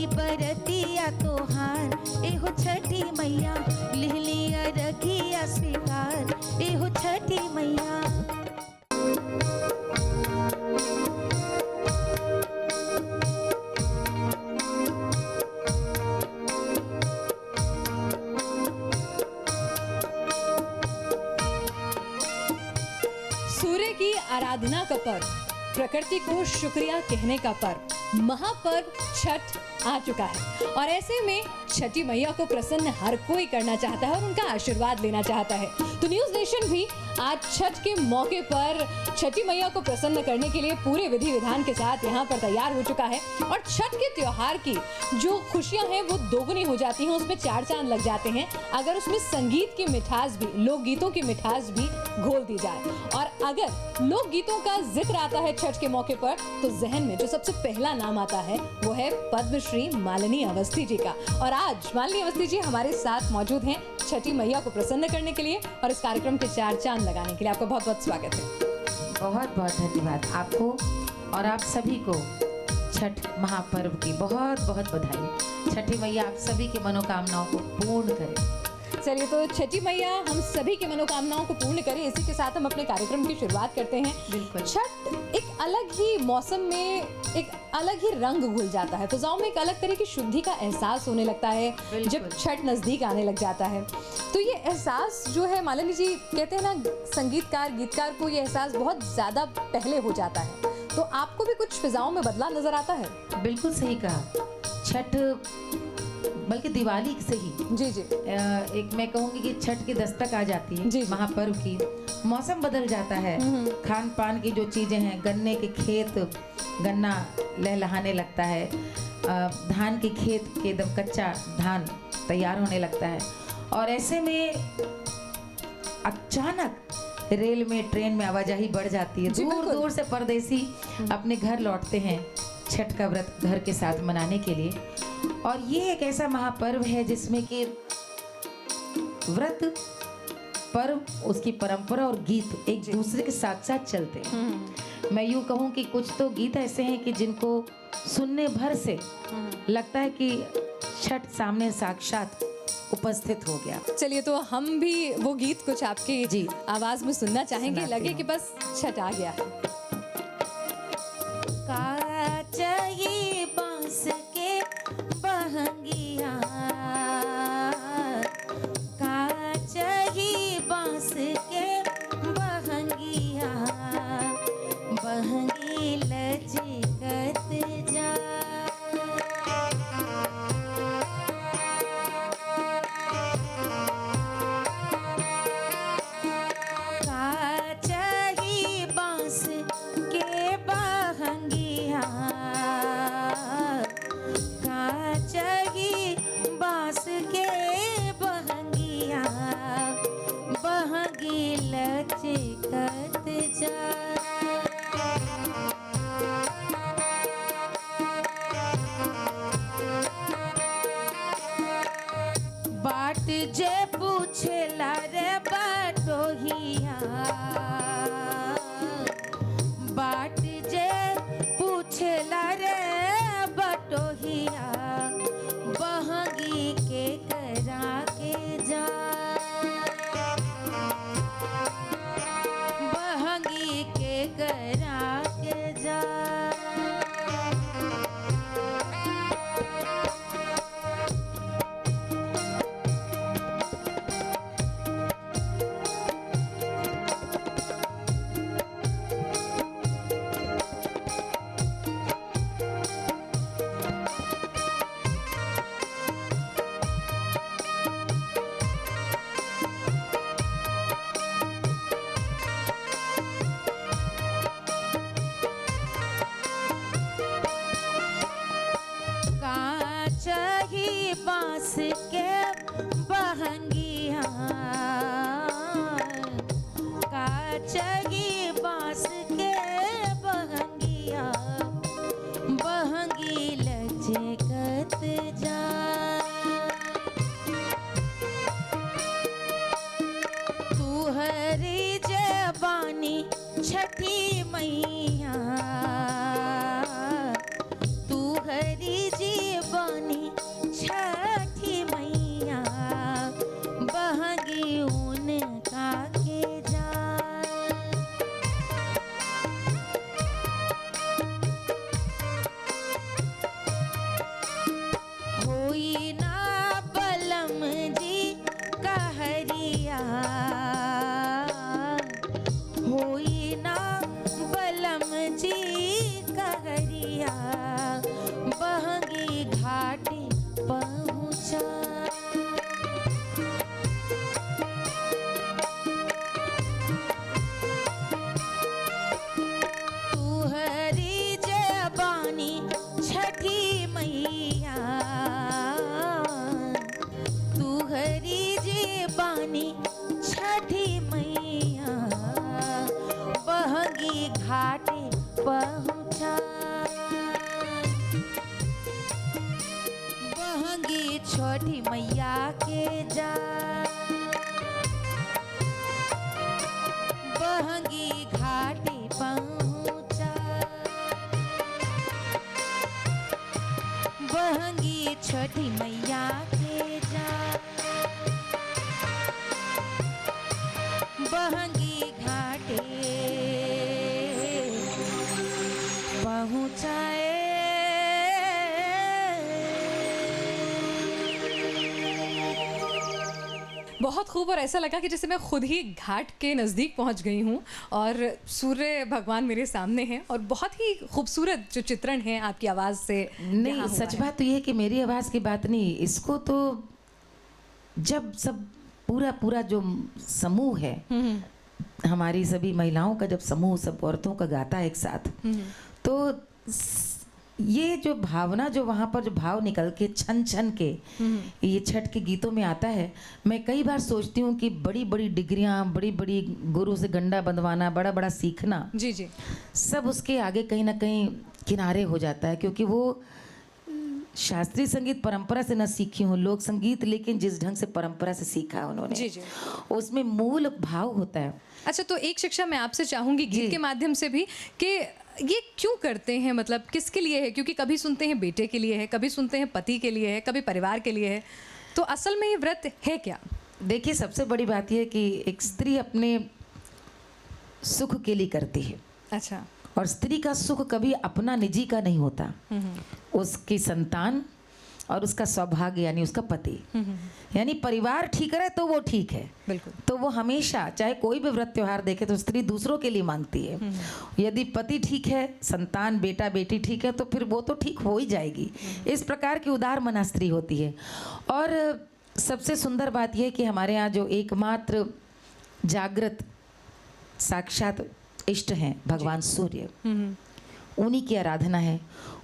कैली बरतिया तोहार, एहो छठी मैया लिहलिया रखिया स्वीकार, एहो छठी मैया। सूर्य की आराधना का पर्व, प्रकृति को शुक्रिया कहने का पर्व, महापर्व छठ आ चुका है और ऐसे में छठी मैया को प्रसन्न हर कोई करना चाहता है और उनका आशीर्वाद लेना चाहता है। तो न्यूज़ नेशन भी आज छठ के मौके पर छठी मैया को प्रसन्न करने के लिए पूरे विधि विधान के साथ यहाँ पर तैयार हो चुका है और छठ के त्योहार की जो खुशियाँ हैं वो दोगुनी हो जाती हैं, उसमें चार चांद लग जाते हैं अगर उसमें संगीत की मिठास भी, लोकगीतों की मिठास भी घोल दी जाए। और अगर लोकगीतों का जिक्र आता है छठ के मौके पर तो जहन में जो सबसे पहला नाम आता है वो है पद्मश्री मालिनी अवस्थी जी का। और आज मालिनी अवस्थी जी हमारे साथ मौजूद हैं छठी मैया को प्रसन्न करने के लिए और इस कार्यक्रम के चार चांद लगाने के लिए। आपका बहुत बहुत स्वागत है। बहुत बहुत धन्यवाद आपको और आप सभी को छठ महापर्व की बहुत बहुत बधाई। छठी मैया आप सभी की मनोकामनाओं को पूर्ण करे। चलिए, तो छठी मैया हम सभी की मनोकामनाओं को पूर्ण करें, इसी के साथ हम अपने कार्यक्रम की शुरुआत करते हैं। बिल्कुल। छठ एक अलग ही मौसम में एक अलग ही रंग घुल जाता है, फिजाओं में एक अलग तरह की शुद्धि का एहसास होने लगता है जब छठ नजदीक आने लग जाता है। तो ये एहसास जो है मालिनी जी कहते हैं ना, संगीतकार गीतकार को ये एहसास बहुत ज्यादा पहले हो जाता है, तो आपको भी कुछ फिजाओं में बदलाव नजर आता है? बिल्कुल सही कहा। छठ बल्कि दिवाली से ही जी जी एक मैं कहूँगी कि छठ की दस्तक आ जाती है महापर्व की। मौसम बदल जाता है, खान पान की जो चीज़ें हैं, गन्ने के खेत, गन्ना लहलहाने लगता है, धान के खेत के एकदम कच्चा धान तैयार होने लगता है और ऐसे में अचानक रेल में ट्रेन में आवाजाही बढ़ जाती है। दूर दूर से परदेसी अपने घर लौटते हैं छठ का व्रत घर के साथ मनाने के लिए। और ये एक ऐसा महापर्व है जिसमें कि व्रत, पर्व, उसकी परंपरा और गीत एक दूसरे के साथ साथ चलते हैं। मैं यूँ कहूँ कि कुछ तो गीत ऐसे हैं कि जिनको सुनने भर से लगता है कि छठ सामने साक्षात उपस्थित हो गया। चलिए, तो हम भी वो गीत कुछ आपकी आवाज में सुनना चाहेंगे, लगे कि बस छठ आ गया है। चाहिए बांस के बहंगिया, का चाहिए बांस के बहंगिया, बहंगी लचकत जा। का चाहिए बांस के बहंगिया, बांस के बहंगिया, बहंगी लचकत जा। बाट जे पूछेला रे बटोहिया, बाट जे पूछेला रे बटोहिया, बहंगी के करा के जा, बहंगी के करा के जा। बांस के बहंगिया, काचगी बांस के बहंगिया, बहंगी लचकत जा। तू हरी जवानी छठी मैया, तू हरी जीवन बहंगी छोटी मैया के जा, बहंगी घाटी पहुंचा, बहंगी छोटी मैया के जा, बहंगी घाटे पहुंचाए। बहुत खूब, और ऐसा लगा कि जैसे मैं खुद ही घाट के नज़दीक पहुंच गई हूं और सूर्य भगवान मेरे सामने हैं, और बहुत ही खूबसूरत जो चित्रण है आपकी आवाज़ से नहीं, यहाँ हुआ सच है। बात तो ये है कि मेरी आवाज़ की बात नहीं, इसको तो जब सब पूरा जो समूह है, हमारी सभी महिलाओं का जब समूह सब औरतों का गाता है एक साथ, तो ये जो भावना जो वहाँ पर जो भाव निकल के छन छन के ये छठ के गीतों में आता है, मैं कई बार सोचती हूँ कि बड़ी बड़ी डिग्रियाँ, बड़ी बड़ी गुरु से गंडा बंधवाना, बड़ा बड़ा सीखना, जी जी, सब उसके आगे कहीं ना कहीं किनारे हो जाता है, क्योंकि वो शास्त्रीय संगीत परंपरा से न सीखी हूँ, लोक संगीत लेकिन जिस ढंग से परंपरा से सीखा है उन्होंने, जी जी। उसमें मूल भाव होता है। अच्छा, तो एक शिक्षा मैं आपसे चाहूंगी गीत के माध्यम से भी कि ये क्यों करते हैं, मतलब किसके लिए है? क्योंकि कभी सुनते हैं बेटे के लिए है, कभी सुनते हैं पति के लिए है, कभी परिवार के लिए है, तो असल में ये व्रत है क्या? देखिए, सबसे बड़ी बात यह है कि एक स्त्री अपने सुख के लिए करती है। अच्छा। और स्त्री का सुख कभी अपना निजी का नहीं होता, उसकी संतान और उसका सौभाग्य यानी उसका पति, यानी परिवार ठीक रहे तो वो ठीक है। बिल्कुल। तो वो हमेशा चाहे कोई भी व्रत त्योहार देखे तो स्त्री दूसरों के लिए मांगती है। यदि पति ठीक है, संतान बेटा बेटी ठीक है, तो फिर वो तो ठीक हो ही जाएगी। इस प्रकार की उदार मना स्त्री होती है। और सबसे सुंदर बात यह है कि हमारे यहाँ जो एकमात्र जागृत साक्षात इष्ट हैं भगवान सूर्य, उन्हीं की आराधना है,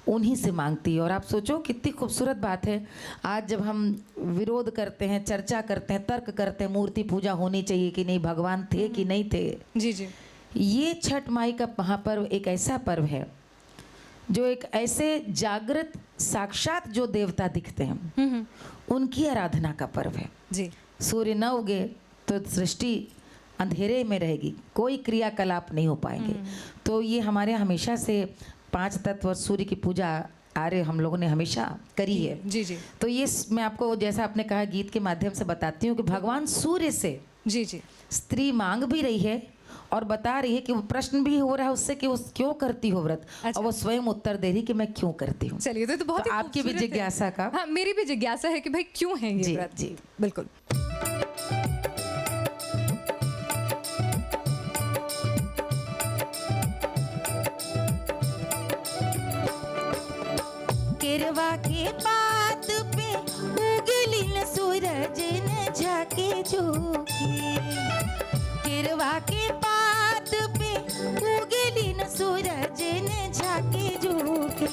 उन्हीं से मांगती है। और आप सोचो कितनी खूबसूरत बात है, आज जब हम विरोध करते हैं, चर्चा करते हैं, तर्क करते हैं, मूर्ति पूजा होनी चाहिए कि नहीं, भगवान थे कि नहीं थे, जी जी, ये छठ माई का महापर्व एक ऐसा पर्व है जो एक ऐसे जागृत साक्षात जो देवता दिखते हैं उनकी आराधना का पर्व है। जी। सूर्य न उगे तो सृष्टि अंधेरे में रहेगी, कोई क्रियाकलाप नहीं हो पाएंगे। तो ये हमारे हमेशा से 5 तत्व और सूर्य की पूजा आर्य हम लोगों ने हमेशा करी है। जी जी, तो ये मैं आपको जैसा आपने कहा गीत के माध्यम से बताती हूँ कि भगवान सूर्य से जी जी, स्त्री मांग भी रही है और बता रही है कि वो प्रश्न भी हो रहा है उससे कि वो क्यों करती हो व्रत। अच्छा। और वो स्वयं उत्तर दे रही कि मैं क्यों करती हूँ। चलिए, तो बहुत तो ही आपकी भी खूबसूरत है। जिज्ञासा का। हाँ, मेरी भी जिज्ञासा है कि भाई क्यों है ये जी, व्रत। जी। बिल्कुल। केरवा के पात पे उगली न सूरज न झाके झोंके, केरवा के पात पे उगली न सूरज न झाके झोंके,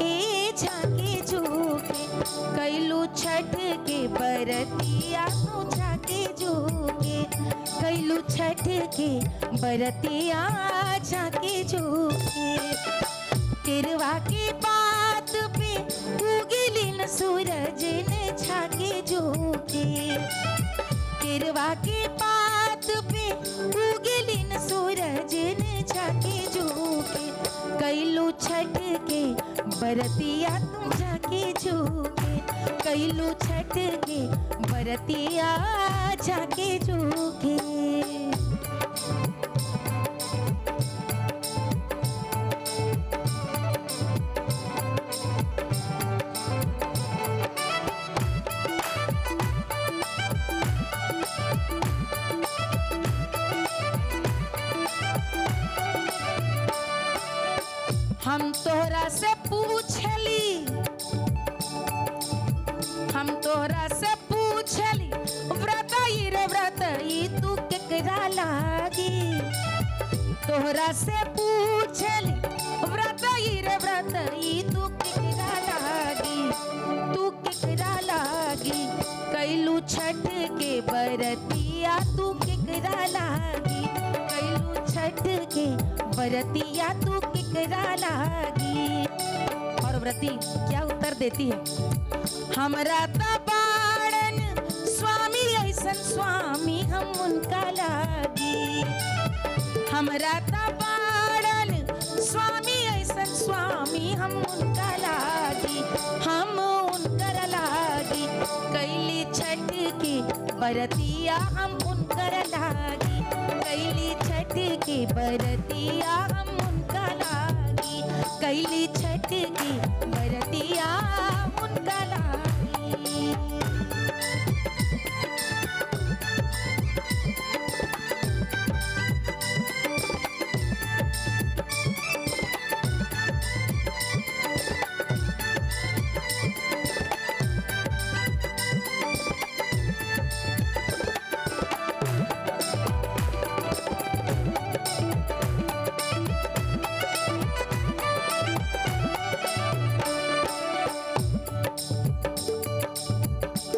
ए झाके झोंके, कैलू छठ के बरतिया तू झाके झोंके, कैलू छठ के बरतिया झाके झोंके, केरवा के पात पे उगली न सूरज न झाके झोंके, केरवा के पात पे उगली न सूरज न झाके झोंके, कैलू छठ के बरतिया तुम झाके झोंके, कैलू छठ के बरतिया झाके झोंके। हम तोहरा से पूछली, हम तोहरा से पूछली, व्रत ई रे व्रत ई तू केकरा लागी, तोहरा से पूछली, व्रत ई रे व्रत ई तू केकरा लागी, तू केकरा लागी, कैलू छठ के बरतिया तू केकरा लागी, कैलू छठ के बरतिया तू केकरा लागी। और व्रती क्या उत्तर देती है? हमरा ता बाड़न स्वामी ऐसन स्वामी हम उनका लागी, हमरा ता बाड़न स्वामी ऐसन स्वामी हम उनका लागी, हम उनकर लागी। कैली छठ की बरतिया हम उनकर लागी, कैली छठ की बरतिया हम उनका लागी, कैली छठ की बरतिया उनका लागी।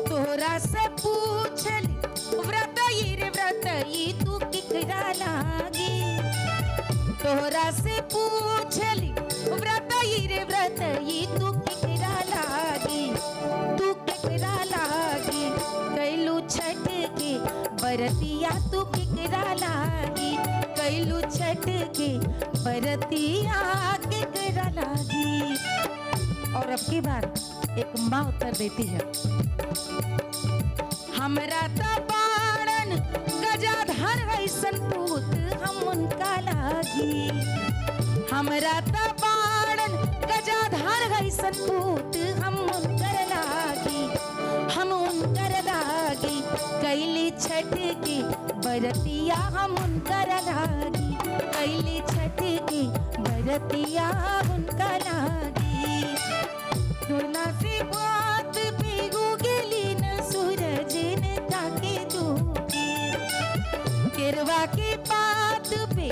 तोरा से पूछली व्रतई रे व्रतई तू किकरा लागी, तोरा से पूछली व्रतई रे व्रतई तू किकरा लागी, तू किकरा लागी। कैलू छठ के बरतिया तू किकरा लागी, कैलू छठ के बरतिया किकरा लागी। और अब की बार एक माँ उत्तर देती है, हमरा ता बाड़न गजाधर ऐसन पूत हम उनका लागी, हमरा ता बाड़न गजाधर ऐसन पूत हम उनकर लागी, हम उनकर लागी। कैली छठ की बरतिया हम उनकर लागी, कैली छठ की बरतिया उनका लागी। दुना से बात बेगू गेली न सूरज ने ताके दूके, केरवा के पात पे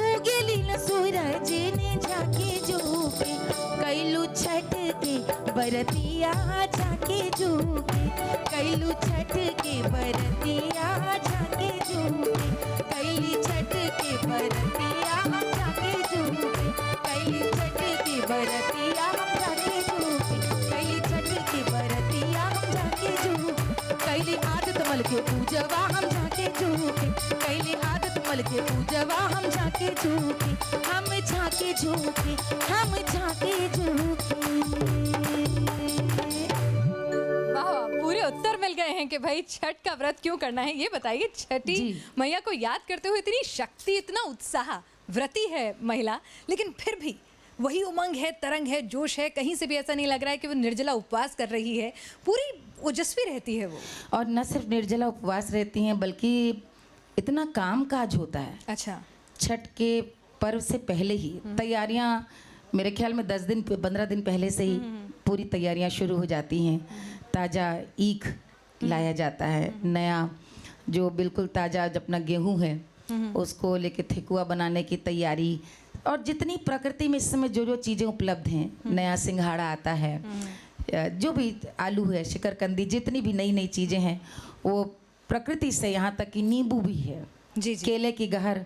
उगेली न सूरज ने जाके झूके, कैलू छठ के बरतिया जाके झूके, कैलू छठ के बरतिया जाके झूके, कैली छठ के बरतिया हम जाके झूके, कैली छठ के बरतिया हम जाके झूके, कैली छठ के बरतिया हम जाके झूके, कैली आदत मल के पूजवा हम जाके झूके, कैली आदत मल के पूजवा हम जाके झूके, हम जाके झूके, हम जाके झूके। वाह, पूरे उत्तर मिल गए हैं कि भाई छठ का व्रत क्यों करना है। ये बताइए, छठी जी। मैया को याद करते हुए इतनी शक्ति, इतना उत्साह, व्रती है महिला, लेकिन फिर भी वही उमंग है, तरंग है, जोश है। कहीं से भी ऐसा नहीं लग रहा है कि वो निर्जला उपवास कर रही है, पूरी ओजस्वी रहती है वो। और न सिर्फ निर्जला उपवास रहती हैं बल्कि इतना काम काज होता है। अच्छा। छठ के पर्व से पहले ही तैयारियां, मेरे ख्याल में 10 दिन 15 दिन पहले से ही पूरी तैयारियां शुरू हो जाती हैं। ताज़ा ईख लाया जाता है, नया जो बिल्कुल ताज़ा अपना गेहूं है उसको लेके ठेकुआ बनाने की तैयारी, और जितनी प्रकृति में इस समय जो जो चीज़ें उपलब्ध हैं, नया सिंघाड़ा आता है, जो भी आलू है, शिकरकंदी, जितनी भी नई नई चीज़ें हैं वो प्रकृति से, यहाँ तक कि नींबू भी है, जी जी। केले की गहर,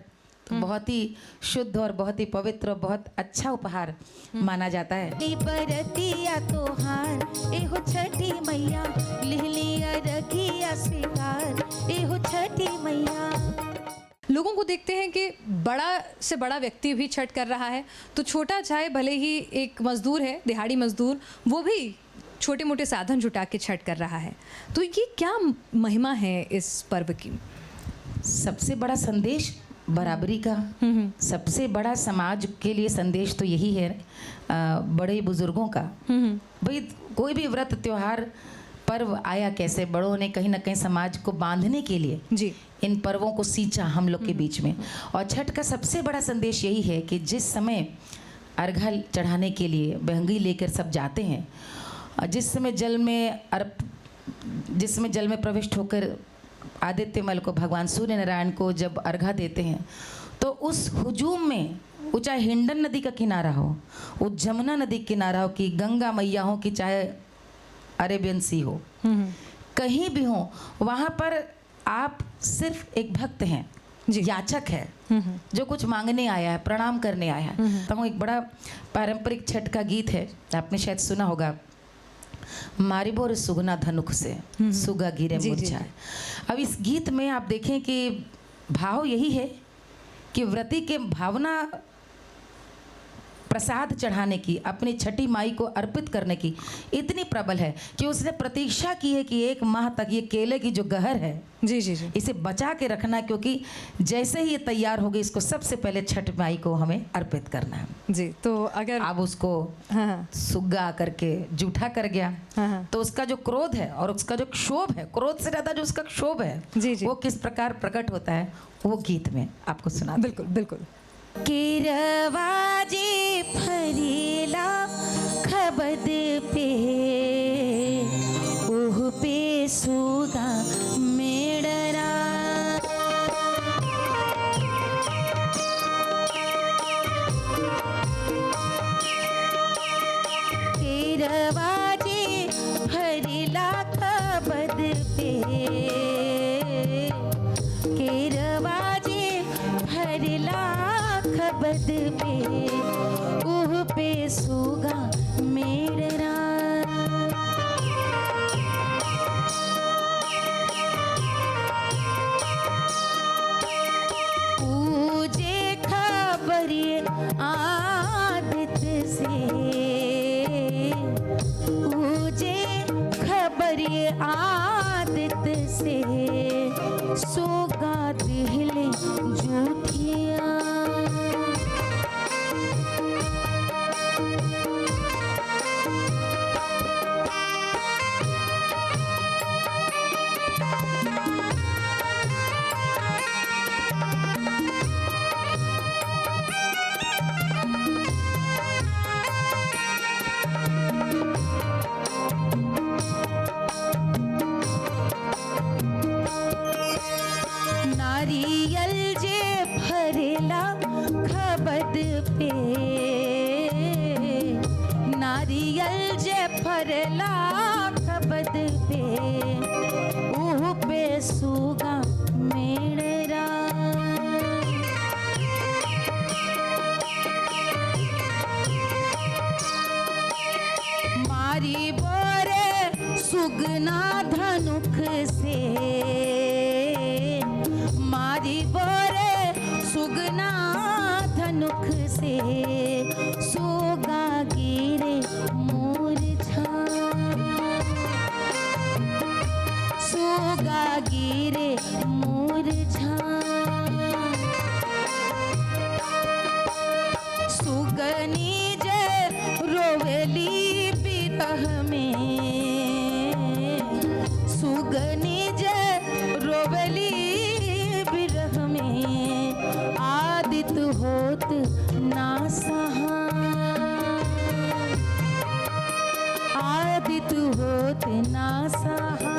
तो बहुत ही शुद्ध और बहुत ही पवित्र और बहुत अच्छा उपहार माना जाता है। बरतिया तोहार एहो छठी मैया, लिहलिया रखिया स्वीकार एहो छठी मैया। लोगों को देखते हैं कि बड़ा से बड़ा व्यक्ति भी छठ कर रहा है, तो छोटा चाहे भले ही एक मजदूर है, दिहाड़ी मजदूर, वो भी छोटे मोटे साधन जुटा के छठ कर रहा है। तो ये क्या महिमा है इस पर्व की? सबसे बड़ा संदेश बराबरी का, सबसे बड़ा समाज के लिए संदेश तो यही है, बड़े बुजुर्गों का। भाई कोई भी व्रत त्योहार पर्व आया कैसे, बड़ों ने कहीं ना कहीं समाज को बांधने के लिए जी इन पर्वों को सींचा हम लोग के बीच में। और छठ का सबसे बड़ा संदेश यही है कि जिस समय अर्घा चढ़ाने के लिए बहंगी लेकर सब जाते हैं, जिस समय जल में प्रविष्ट होकर आदित्य मल को, भगवान सूर्य नारायण को जब अर्घा देते हैं, तो उस हुजूम में, वो चाहे हिंडन नदी का किनारा हो, वो जमुना नदी किनारा हो, कि गंगा मैया हो, कि चाहे अरेबियन सी हो, कहीं भी हो, वहाँ पर आप सिर्फ एक भक्त हैं, जी। याचक है, जो कुछ मांगने आया है, प्रणाम करने आया है। तो एक बड़ा पारंपरिक छठ का गीत है, आपने शायद सुना होगा, मारी बोर सुगना धनुख से सुगा गिरे जी, जी, मुरझाए। अब इस गीत में आप देखें कि भाव यही है कि व्रती के भावना प्रसाद चढ़ाने की, अपनी छठी माई को अर्पित करने की इतनी प्रबल है कि उसने प्रतीक्षा की है कि 1 माह तक ये केले की जो गहर है जी जी जी इसे बचा के रखना, क्योंकि जैसे ही ये तैयार होगी इसको सबसे पहले छठ माई को हमें अर्पित करना है। जी। तो अगर अब उसको हाँ सुग्गा करके जूठा कर गया, हाँ तो उसका जो क्रोध है और उसका जो क्षोभ है, क्रोध से ज़्यादा जो उसका क्षोभ है, जी, जी। वो किस प्रकार प्रकट होता है वो गीत में आपको सुना। बिल्कुल बिल्कुल। किरवाजे फरीला खबद पे ओह पे सुगा मेड़रा, किरवाजे फरीला खबद पे, किरवाजे फरीला खबद पे उह पे सुगा मेड़रा, पूजे खबरिए आदित से, पूजे खबरिए आदित से सोगा दिहले जूठिया, नारियल जे भरेला खबद पे, नारियल जे भरेला खबद पे ऊह पे सुगा मेड़रा, मारी बोरे सुगना धनुख से, मारी बोरे सुगना धनुख से सोगा गिरे मूर्छा, सोगा गिरे मूर्छा, सुगनी जे रोवेली बिरह में, सुगनी जे रोवेली बिरह में आदित होत ना सहा, आदित होत ना सहा,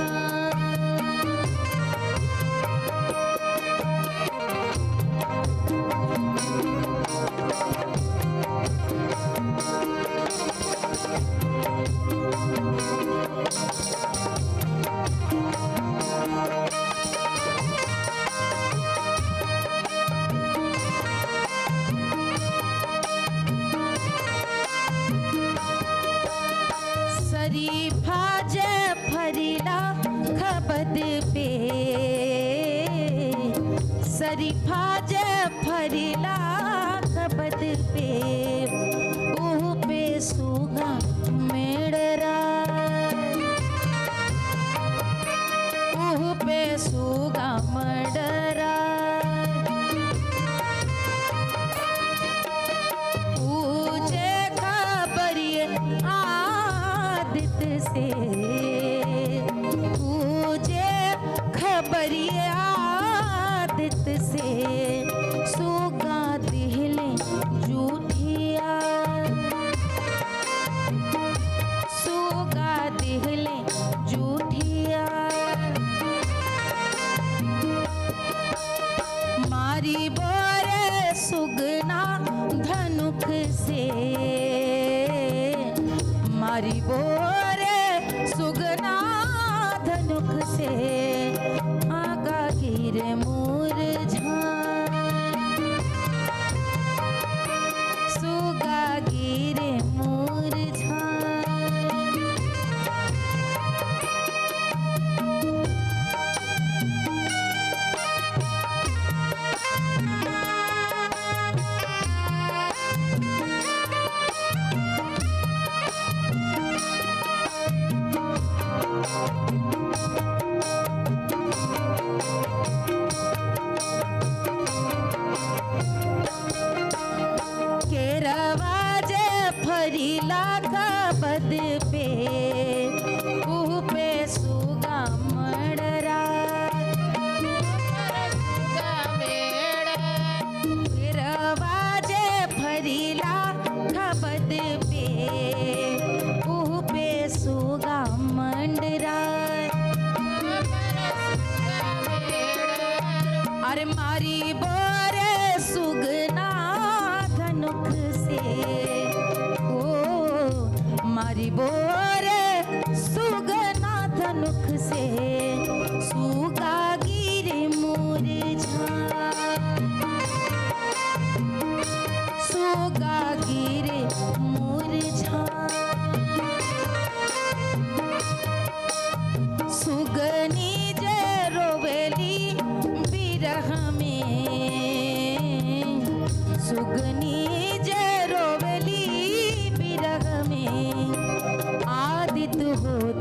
शरीफा जे फरीला खबद पे, शरीफा जे फरीला खबद पे ऊह पे सुगा मेड़रा, ऊह पे सुगा मडरा, पूजे खबरिए आदित से, पूजे खबरिए आदित से सोगा दिहले जूठिया, सोगा दिहले जूठिया, मारी बोरे सुगना धनुख से, मारी बोरे सुगना धनुख से आगा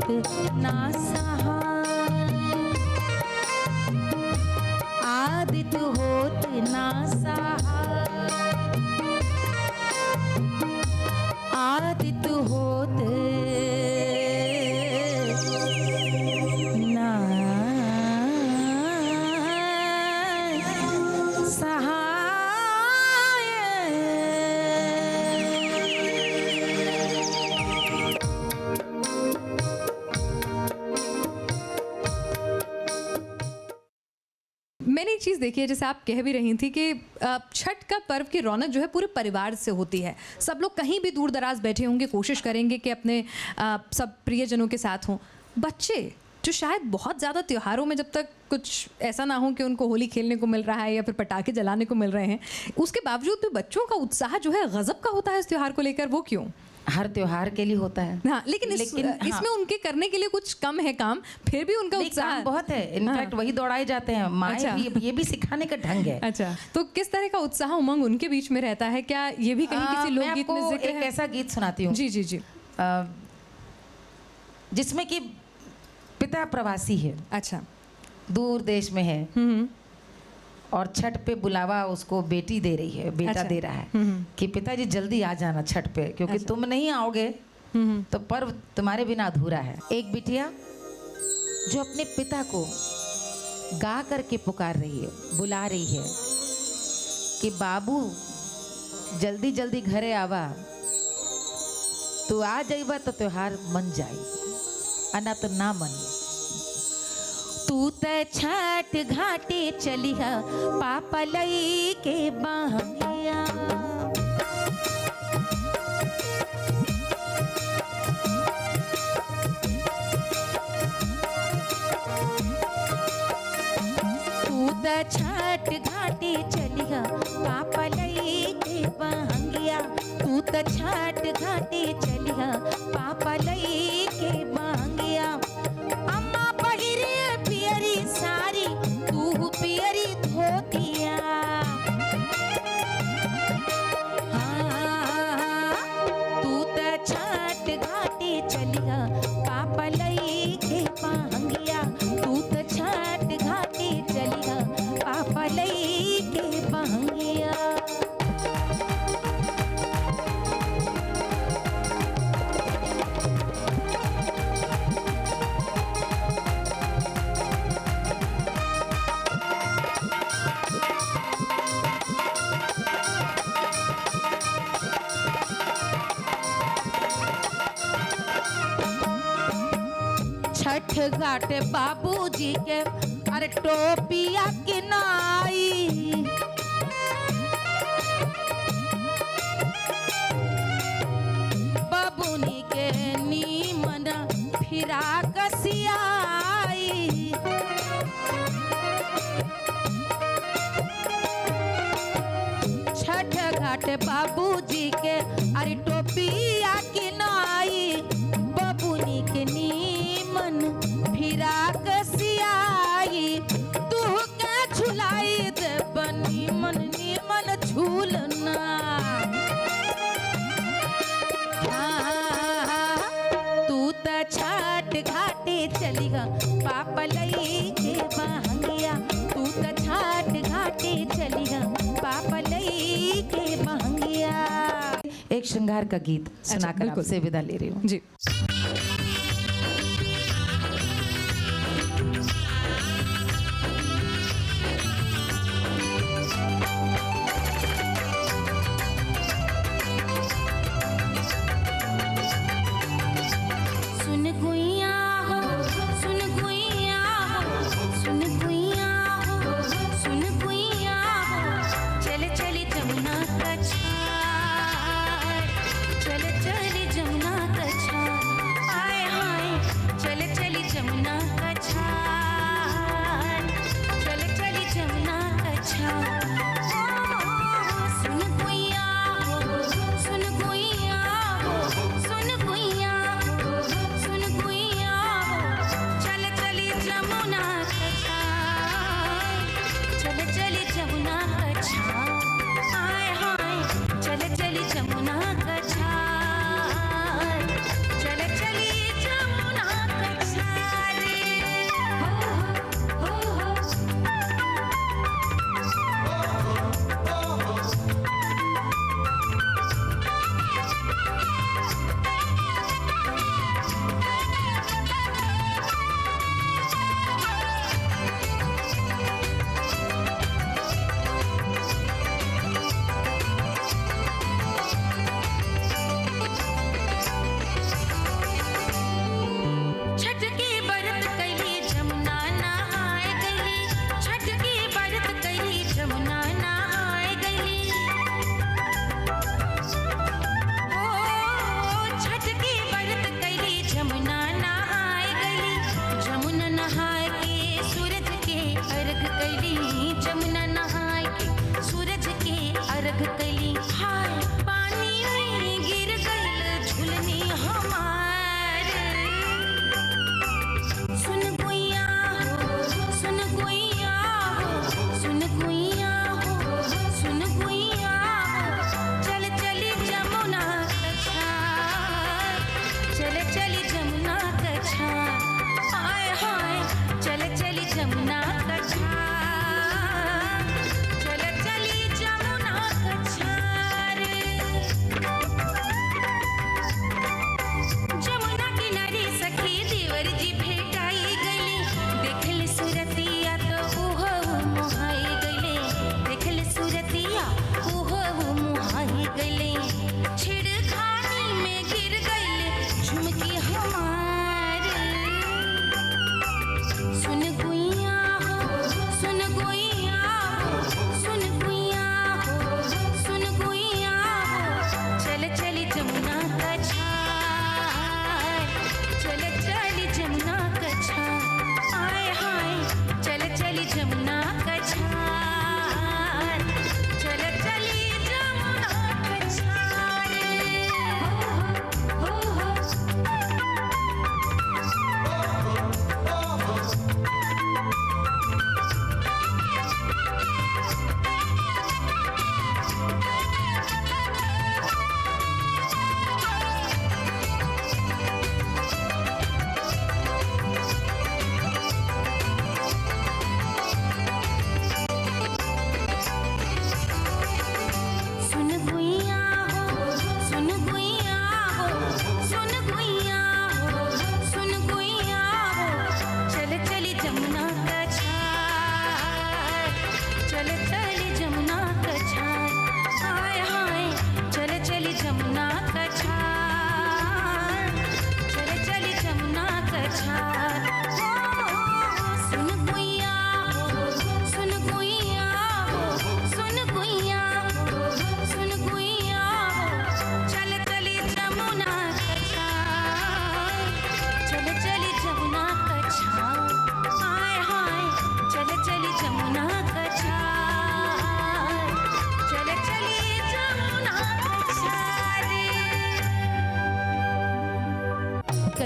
होत ना सहाय, आदित होत ना सहाय, आदित होत ना मैंने एक चीज़ देखी है, जैसे आप कह भी रही थी कि छठ का पर्व की रौनक जो है पूरे परिवार से होती है। सब लोग कहीं भी दूर दराज बैठे होंगे, कोशिश करेंगे कि अपने सब प्रियजनों के साथ हों। बच्चे जो शायद बहुत ज़्यादा त्योहारों में जब तक कुछ ऐसा ना हो कि उनको होली खेलने को मिल रहा है या फिर पटाखे जलाने को मिल रहे हैं, उसके बावजूद भी बच्चों का उत्साह जो है गजब का होता है इस त्योहार को लेकर। वो क्यों? हर त्योहार के लिए होता है। हाँ, लेकिन इसमें उनके करने के लिए कुछ कम है काम, फिर भी उनका उत्साह काम बहुत है। इनफैक्ट वही दौड़ाए जाते हैं। माएँ अच्छा। ये भी सिखाने का ढंग है। अच्छा, तो किस तरह का उत्साह उमंग उनके बीच में रहता है? क्या ये भी कहीं किसी मैं लोकगीत में आपको जिक्र एक है? ऐसा गीत सुनाती हूँ जी जी जी। जिसमें कि पिता प्रवासी है, अच्छा। दूर देश में है, और छठ पे बुलावा उसको बेटी दे रही है, बेटा अच्छा। दे रहा है कि पिताजी जल्दी आ जाना छठ पे, क्योंकि अच्छा। तुम नहीं आओगे तो पर्व तुम्हारे बिना अधूरा है। एक बिटिया जो अपने पिता को गा करके पुकार रही है, बुला रही है कि बाबू जल्दी जल्दी घरे आवा, तू आ जाइबा तो त्योहार मन जाई, अना तो ना मन। तू त छठ घाटे चलिहा, पापा लई के बहंगिया, तू त छठ घाटे चलिहा, पापा लई के बहंगिया, तू त छठ घाटे चलिहा, पापा लई के बहंगिया। अम्मा पहिरे पियरी सारी, तू पियरी धोतिया, हाँ, तू त छठ घाटे चलिहा, पापा लई के बहंगिया, तू त छठ घाटे चलिहा, पापा लई के बहंगिया। छठ घाटे बाबूजी के अरे टोपिया के नाई, बाबूनी के नीमन फिरा कसियाई, छठ घाटे बाबूजी के अरे टोपिया के नाई, बाबूनी के नीमन फिरा कसियाई, तू के झुलाई दे नीमन नीमन झूलना, हाँ, तू त छठ घाटे चलिहा, पापा लई के बहंगिया, तू त छठ घाटे चलिहा, पापा लई के बहंगिया। एक श्रृंगार का गीत सुनाकर बिल्कुल। आपसे विदा ले रही हूँ। जी। सुन गुइया हो, सुन गुइया हो, सुन गुइया हो, सुन गुइया हो, चल चल जमुना का छाड़, चल चल जमुना का छाड़,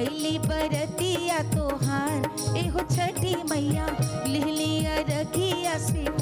कैली बरतिया तोहार एहो छठी मैया लिहलिया रखिया स्वीकार